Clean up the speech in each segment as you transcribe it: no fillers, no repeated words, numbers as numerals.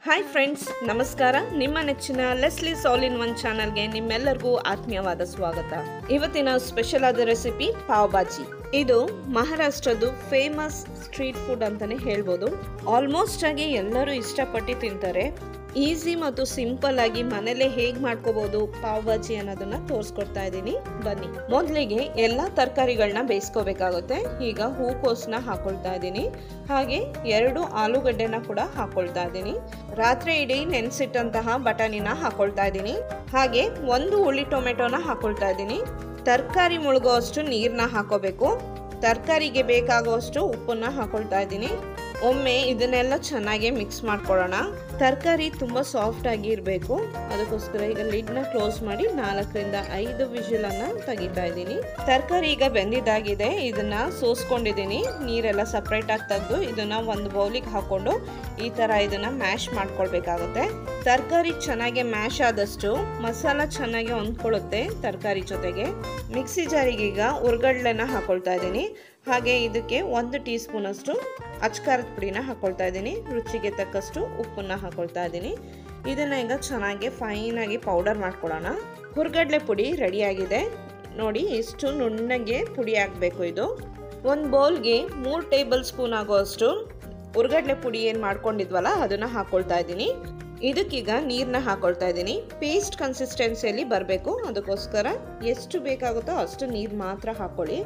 Hi friends, ನಮಸ್ಕಾರ. ನಿಮ್ಮ ನೆಚ್ಚಿನ ಲೆಸ್ಲೀಸ್ ಆಲ್ ಇನ್ ಒನ್ ಚಾನಲ್ಗೆ ನಿಮ್ಮೆಲ್ಲರಿಗೂ ಆತ್ಮೀಯವಾದ ಸ್ವಾಗತ. ಇವತ್ತಿನ ಸ್ಪೆಷಲ್ ಆದ ರೆಸಿಪಿ ಪಾವ್ ಭಾಜಿ. ಇದು ಮಹಾರಾಷ್ಟ್ರದ್ದು ಫೇಮಸ್ ಸ್ಟ್ರೀಟ್ ಫುಡ್ ಅಂತಾನೆ ಹೇಳ್ಬೋದು. ಆಲ್ಮೋಸ್ಟ್ ಆಗಿ ಎಲ್ಲರೂ ಇಷ್ಟಪಟ್ಟು ತಿಂತಾರೆ. ಈಸಿ ಮತ್ತು ಸಿಂಪಲ್ ಆಗಿ ಮನೇಲೆ ಹೇಗೆ ಮಾಡ್ಕೋಬಹುದು ಪಾವ್ ಭಾಜಿ ಅನ್ನೋದನ್ನ ತೋರಿಸ್ಕೊಡ್ತಾ ಇದ್ದೀನಿ. ಬನ್ನಿ. ಮೊದಲಿಗೆ ಎಲ್ಲಾ ತರಕಾರಿಗಳನ್ನ ಬೇಯಿಸ್ಕೋಬೇಕಾಗುತ್ತೆ. ಈಗ ಹೂಕೋಸನ್ನ ಹಾಕೊಳ್ತಾ ಇದ್ದೀನಿ, ಹಾಗೆ 2 ಆಲೂಗಡ್ಡೆನ ಕೂಡ ಹಾಕೊಳ್ತಾ ಇದ್ದೀನಿ. ರಾತ್ರಿ ಇಡೀ ನೆನೆಸಿಟ್ಟಂತಹ ಬಟಾಣಿನ ಹಾಕೊಳ್ತಾ ಇದ್ದೀನಿ, ಹಾಗೆ 1 ಹುಳಿ ಟೊಮೆಟೊನ ಹಾಕೊಳ್ತಾ ಇದ್ದೀನಿ. ತರಕಾರಿ ಮುಳುಗೋ ಅಷ್ಟು ನೀರನ್ನ ಹಾಕೋಬೇಕು. ತರಕಾರಿಗೆ ಬೇಕಾಗುವಷ್ಟು ಉಪ್ಪನ್ನ ಹಾಕೊಳ್ತಾ ಇದ್ದೀನಿ. ಒಮ್ಮೆ ಇದನ್ನೆಲ್ಲ ಚೆನ್ನಾಗಿ ಮಿಕ್ಸ್ ಮಾಡ್ಕೊಳ್ಳೋಣ. ತರಕಾರಿ ತುಂಬ ಸಾಫ್ಟ್ ಆಗಿ ಇರಬೇಕು, ಅದಕ್ಕೋಸ್ಕರ ಈಗ ಲಿಡ್ನ ಕ್ಲೋಸ್ ಮಾಡಿ 4 ರಿಂದ 5 ವಿಜಿಲನ್ನು ತೆಗಿತಾ ಇದ್ದೀನಿ. ತರಕಾರಿ ಈಗ ಬೆಂದಿದ್ದಾಗಿದೆ, ಇದನ್ನ ಸೋಸ್ಕೊಂಡಿದ್ದೀನಿ. ನೀರೆಲ್ಲ ಸಪ್ರೇಟ್ ಆಗಿ ತೆಗೆದು ಇದನ್ನ ಒಂದು ಬೌಲಿಗೆ ಹಾಕೊಂಡು ಈ ತರ ಇದನ್ನ ಮ್ಯಾಶ್ ಮಾಡ್ಕೊಳ್ಬೇಕಾಗುತ್ತೆ. ತರಕಾರಿ ಚೆನ್ನಾಗಿ ಮ್ಯಾಶ್ ಆದಷ್ಟು ಮಸಾಲ ಚೆನ್ನಾಗಿ ಹೊಂದ್ಕೊಳ್ಳುತ್ತೆ ತರಕಾರಿ ಜೊತೆಗೆ. ಮಿಕ್ಸಿ ಜಾರಿಗೆ ಈಗ ಹುರ್ಗಡ್ಲೆನ ಹಾಕೊಳ್ತಾ ಇದ್ದೀನಿ, ಹಾಗೆ ಇದಕ್ಕೆ 1 ಟೀ ಸ್ಪೂನ್ ಅಷ್ಟು ಅಚ್ಕಾರದ ಪುಡಿನ ಹಾಕೊಳ್ತಾ ಇದ್ದೀನಿ. ರುಚಿಗೆ ತಕ್ಕಷ್ಟು ಉಪ್ಪನ್ನ ಹಾಕೊಳ್ತಾ ಇದ್ದೀನಿ. ಇದನ್ನ ಈಗ ಚೆನ್ನಾಗಿ ಫೈನ್ ಆಗಿ ಪೌಡರ್ ಮಾಡ್ಕೊಳ್ಳೋಣ. ಹುರ್ಗಡ್ಲೆ ಪುಡಿ ರೆಡಿ ಆಗಿದೆ ನೋಡಿ, ಎಷ್ಟು ನುಣ್ಣಗೆ ಪುಡಿ ಆಗಬೇಕು ಇದು. ಒಂದು ಬೌಲ್ಗೆ 3 ಟೇಬಲ್ ಸ್ಪೂನ್ ಆಗುವಷ್ಟು ಹುರ್ಗಡ್ಲೆ ಪುಡಿ ಏನು ಮಾಡ್ಕೊಂಡಿದ್ವಲ್ಲ ಅದನ್ನ ಹಾಕೊಳ್ತಾ ಇದ್ದೀನಿ. ಇದಕ್ಕೀಗ ನೀರನ್ನ ಹಾಕೊಳ್ತಾ ಇದ್ದೀನಿ. ಪೇಸ್ಟ್ ಕನ್ಸಿಸ್ಟೆನ್ಸಿಯಲ್ಲಿ ಬರಬೇಕು, ಅದಕ್ಕೋಸ್ಕರ ಎಷ್ಟು ಬೇಕಾಗುತ್ತೋ ಅಷ್ಟು ನೀರು ಮಾತ್ರ ಹಾಕೊಳ್ಳಿ.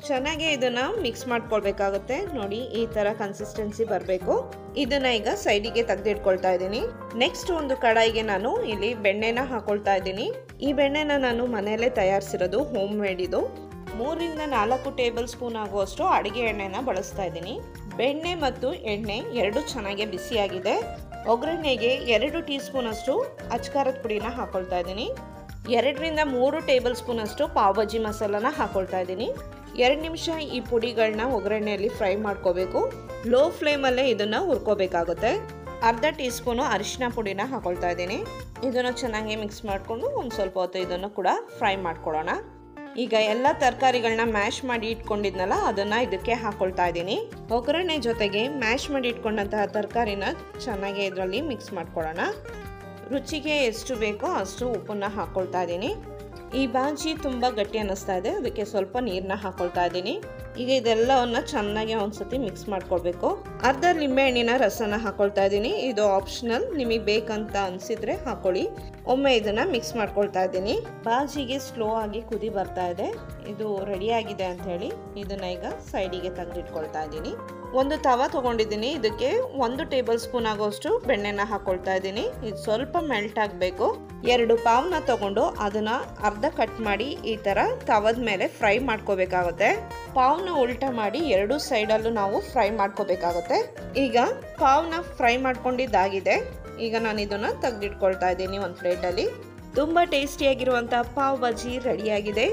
ಚೆನ್ನಾಗಿ ಇದನ್ನ ಮಿಕ್ಸ್ ಮಾಡ್ಕೊಳ್ಬೇಕಾಗುತ್ತೆ. ನೋಡಿ, ಈ ತರ ಕನ್ಸಿಸ್ಟೆನ್ಸಿ ಬರಬೇಕು. ಇದನ್ನ ಈಗ ಸೈಡಿಗೆ ತೆಗೆದಿಟ್ಕೊಳ್ತಾ ಇದ್ದೀನಿ. ನೆಕ್ಸ್ಟ್ ಒಂದು ಕಡಾಯಿಗೆ ನಾನು ಇಲ್ಲಿ ಬೆಣ್ಣೆನ ಹಾಕೊಳ್ತಾ ಇದ್ದೀನಿ. ಈ ಬೆಣ್ಣೆನ ನಾನು ಮನೆಯಲ್ಲೇ ತಯಾರಿಸಿರೋದು, ಹೋಮ್ ಮೇಡ್ ಇದು. 3 ರಿಂದ 4 ಟೇಬಲ್ ಸ್ಪೂನ್ ಆಗುವಷ್ಟು ಅಡುಗೆ ಎಣ್ಣೆನ ಬಳಸ್ತಾ ಇದ್ದೀನಿ. ಬೆಣ್ಣೆ ಮತ್ತು ಎಣ್ಣೆ ಎರಡು ಚೆನ್ನಾಗಿ ಬಿಸಿಯಾಗಿದೆ. ಒಗ್ಗರಣೆಗೆ 2 ಟೀ ಸ್ಪೂನ್ ಅಷ್ಟು ಅಚ್ಕಾರದ ಪುಡಿನ ಹಾಕೊಳ್ತಾ ಇದ್ದೀನಿ. 2 ರಿಂದ 3 ಟೇಬಲ್ ಸ್ಪೂನ್ ಅಷ್ಟು ಪಾವ್ ಭಾಜಿ ಮಸಾಲಾನ ಹಾಕೊಳ್ತಾ ಇದ್ದೀನಿ. 2 ನಿಮಿಷ ಈ ಪುಡಿಗಳನ್ನ ಒಗ್ಗರಣೆಯಲ್ಲಿ ಫ್ರೈ ಮಾಡ್ಕೋಬೇಕು. ಲೋ ಫ್ಲೇಮಲ್ಲೇ ಇದನ್ನ ಹುರ್ಕೋಬೇಕಾಗುತ್ತೆ. 1/2 ಟೀ ಸ್ಪೂನು ಅರಿಶಿನ ಪುಡಿನ ಹಾಕೊಳ್ತಾ ಇದ್ದೀನಿ. ಇದನ್ನು ಚೆನ್ನಾಗಿ ಮಿಕ್ಸ್ ಮಾಡಿಕೊಂಡು ಒಂದು ಸ್ವಲ್ಪ ಹೊತ್ತು ಇದನ್ನು ಕೂಡ ಫ್ರೈ ಮಾಡ್ಕೊಳ್ಳೋಣ. ಈಗ ಎಲ್ಲ ತರಕಾರಿಗಳನ್ನ ಮ್ಯಾಶ್ ಮಾಡಿ ಇಟ್ಕೊಂಡಿದ್ನಲ್ಲ ಅದನ್ನ ಇದಕ್ಕೆ ಹಾಕೊಳ್ತಾ ಇದ್ದೀನಿ. ಒಗ್ಗರಣೆ ಜೊತೆಗೆ ಮ್ಯಾಶ್ ಮಾಡಿ ಇಟ್ಕೊಂಡಂತಹ ತರಕಾರಿನ ಚೆನ್ನಾಗಿ ಇದರಲ್ಲಿ ಮಿಕ್ಸ್ ಮಾಡ್ಕೊಳ್ಳೋಣ. ರುಚಿಗೆ ಎಷ್ಟು ಬೇಕೋ ಅಷ್ಟು ಉಪ್ಪನ್ನ ಹಾಕೊಳ್ತಾ ಇದ್ದೀನಿ. ಈ ಭಾಜಿ ತುಂಬ ಗಟ್ಟಿ ಅನ್ನಿಸ್ತಾ ಇದೆ, ಅದಕ್ಕೆ ಸ್ವಲ್ಪ ನೀರನ್ನ ಹಾಕೊಳ್ತಾ ಇದ್ದೀನಿ. ಈಗ ಇದೆಲ್ಲವನ್ನ ಚೆನ್ನಾಗಿ ಒಂದ್ಸತಿ ಮಿಕ್ಸ್ ಮಾಡ್ಕೊಳ್ಬೇಕು. 1/2 ಲಿಂಬೆ ಹಣ್ಣಿನ ರಸನ ಹಾಕೊಳ್ತಾ ಇದ್ದೀನಿ. ಇದು ಆಪ್ಷನಲ್, ನಿಮಗೆ ಬೇಕಂತ ಅನ್ಸಿದ್ರೆ ಹಾಕೊಳ್ಳಿ. ಒಮ್ಮೆ ಇದನ್ನ ಮಿಕ್ಸ್ ಮಾಡ್ಕೊಳ್ತಾ ಇದ್ದೀನಿ. ಭಾಜಿಗೆ ಸ್ಲೋ ಆಗಿ ಕುದಿ ಬರ್ತಾ ಇದೆ. ಇದು ರೆಡಿ ಆಗಿದೆ ಅಂತ ಹೇಳಿ ಇದನ್ನ ಈಗ ಸೈಡಿಗೆ ತೆಗೆದಿಟ್ಕೊಳ್ತಾ ಇದ್ದೀನಿ. ಒಂದು ತವಾ ತಗೊಂಡಿದ್ದೀನಿ, ಇದಕ್ಕೆ 1 ಟೇಬಲ್ ಸ್ಪೂನ್ ಆಗೋಷ್ಟು ಬೆಣ್ಣೆನ ಹಾಕೊಳ್ತಾ ಇದ್ದೀನಿ. ಇದು ಸ್ವಲ್ಪ ಮೆಲ್ಟ್ ಆಗಬೇಕು. 2 ಪಾವ್ನ ತಗೊಂಡು ಅದನ್ನ ಅರ್ಧ ಕಟ್ ಮಾಡಿ ಈ ತರ ತವದ ಮೇಲೆ ಫ್ರೈ ಮಾಡ್ಕೋಬೇಕಾಗುತ್ತೆ. ಪಾವ್ನ ಉಲ್ಟಾ ಮಾಡಿ 2 ಸೈಡಲ್ಲೂ ನಾವು ಫ್ರೈ ಮಾಡ್ಕೋಬೇಕಾಗುತ್ತೆ. ಈಗ ಪಾವ್ನ ಫ್ರೈ ಮಾಡ್ಕೊಂಡಿದ್ದಾಗಿದೆ. ಈಗ ನಾನು ಇದನ್ನ ತೆಗೆದಿಟ್ಕೊಳ್ತಾ ಇದ್ದೀನಿ ಒಂದು ಪ್ಲೇಟಲ್ಲಿ. ತುಂಬ ಟೇಸ್ಟಿಯಾಗಿರುವಂತಹ ಪಾವ್ ಭಾಜಿ ರೆಡಿಯಾಗಿದೆ.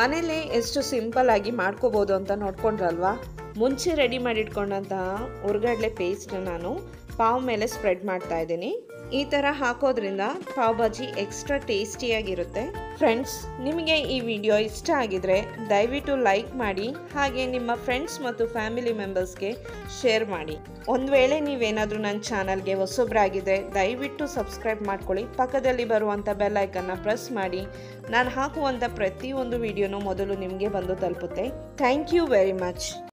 ಮನೇಲೆ ಎಷ್ಟು ಸಿಂಪಲ್ ಆಗಿ ಮಾಡ್ಕೋಬಹುದು ಅಂತ ನೋಡ್ಕೊಂಡ್ರಲ್ವಾ. ಮುಂಚೆ ರೆಡಿ ಮಾಡಿಟ್ಕೊಂಡಂತಹ ಹುರ್ಗಡ್ಲೆ ಪೇಸ್ಟ್ನ ನಾನು ಪಾವ್ ಮೇಲೆ ಸ್ಪ್ರೆಡ್ ಮಾಡ್ತಾ ಇದ್ದೀನಿ. ಈ ಥರ ಹಾಕೋದ್ರಿಂದ ಪಾವ್ ಭಾಜಿ ಎಕ್ಸ್ಟ್ರಾ ಟೇಸ್ಟಿಯಾಗಿರುತ್ತೆ. ಫ್ರೆಂಡ್ಸ್, ನಿಮಗೆ ಈ ವಿಡಿಯೋ ಇಷ್ಟ ಆಗಿದ್ರೆ ದಯವಿಟ್ಟು ಲೈಕ್ ಮಾಡಿ, ಹಾಗೆ ನಿಮ್ಮ ಫ್ರೆಂಡ್ಸ್ ಮತ್ತು ಫ್ಯಾಮಿಲಿ ಮೆಂಬರ್ಸ್ಗೆ ಶೇರ್ ಮಾಡಿ. ಒಂದು ವೇಳೆ ನೀವೇನಾದರೂ ನನ್ನ ಚಾನಲ್ಗೆ ಹೊಸಬ್ರಾಗಿದೆ ದಯವಿಟ್ಟು ಸಬ್ಸ್ಕ್ರೈಬ್ ಮಾಡ್ಕೊಳ್ಳಿ. ಪಕ್ಕದಲ್ಲಿ ಬರುವಂಥ ಬೆಲ್ ಐಕನ್ನ ಪ್ರೆಸ್ ಮಾಡಿ. ನಾನು ಹಾಕುವಂಥ ಪ್ರತಿಯೊಂದು ವಿಡಿಯೋನೂ ಮೊದಲು ನಿಮಗೆ ಬಂದು ತಲುಪುತ್ತೆ. Thank you very much.